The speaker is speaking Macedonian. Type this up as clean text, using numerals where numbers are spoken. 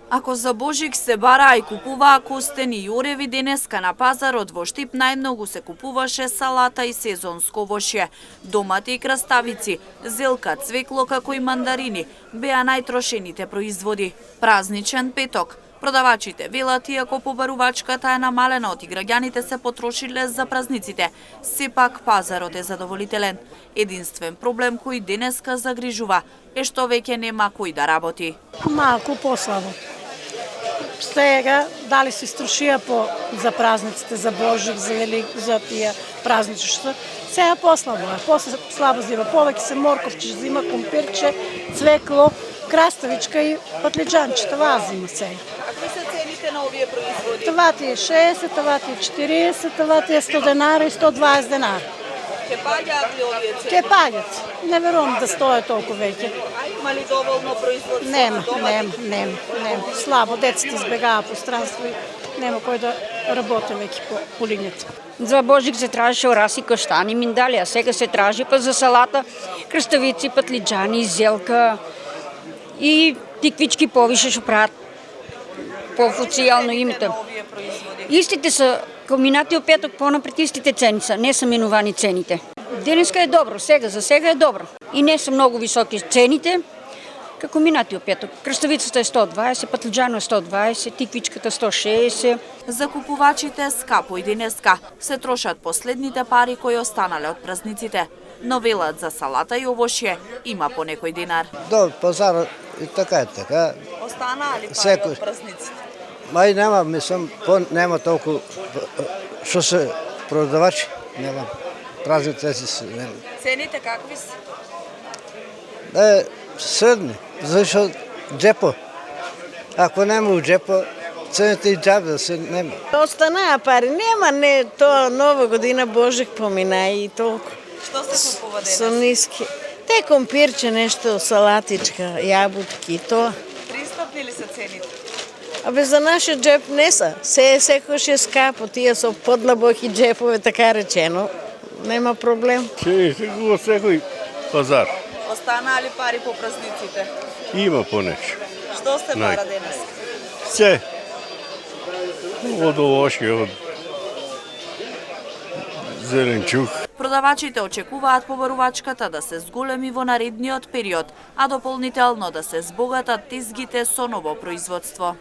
Ако за Божик се бараа и купуваа костени и ореви, денеска на пазарот во Штип најмногу се купуваше салата и сезонско овошје. Домати и краставици, зелка, цвекло како и мандарини беа најтрошените производи. Празничен петок. Продавачите велат иако побарувачката е намалена и граѓаните се потрошиле за празниците, сепак пазарот е задоволителен. Единствен проблем кој денеска загрижува е што веќе нема кој да работи. Малку послабо. Сега дали се строшија за празниците, за Божик, за Велик, за тие празничишта. Сега послабо е. Послабо зима. Повеќе се морковче, зима компирче, цвекло, краставичка и патлиџанче. Това зима сега. А какви се цените на овие производи? Това ти е 60, това ти е 40, това ти е 100 денара и 120 денара. Ке паѓаат ли овие цени? Ке паѓат. Не верувам да стоje толку веќе. Има ли доволно производство? Нема. Слабо, децата избегава пространство и нема кој да работи веќе по линијата. За Божик се тражешеораси, каштани, миндали, а сега се тражи па за салата, краставици, патлиџани, зелка и тиквички повише што прават по-официјално името. Истите се комбинати петок понапред, истите цени са, не са минувани цените. Денеска е добро, за сега е добро. И не са много високи цените, како минати петок. Краставицата е 120, патлиџано е 120, тиквичката 160. За купувачите скапо и денеска се трошат последните пари кои останале од празниците. Но велат за салата и овошје има по некој динар. До пазарот и така е така. Останаа ли пари од празниците? Мај нема, мислам, нема толку што се продавачи, нема. Празниците си нема. Цените какви се? Средни, зашто джепо. Ако нема у джепо, цените и џабе да се нема. Останаа пари, нема, не, тоа нова година Божик помина и толку. Што се купува денес? Со ниски. Те компирче нешто, салатичка, јабутки, тоа. Пристапни ли се цените? Абе за нашиот джеп не са. Секојаш е скапо, тие со подлабоки джепове, така речено. Нема проблем. Се во секој пазар. Останаа ли пари по празниците? Има понешто. Што се бара денес? Се. Од овошје, од зеленчук. Продавачите очекуваат побарувачката да се зголеми во наредниот период, а дополнително да се збогатат тезгите со ново производство.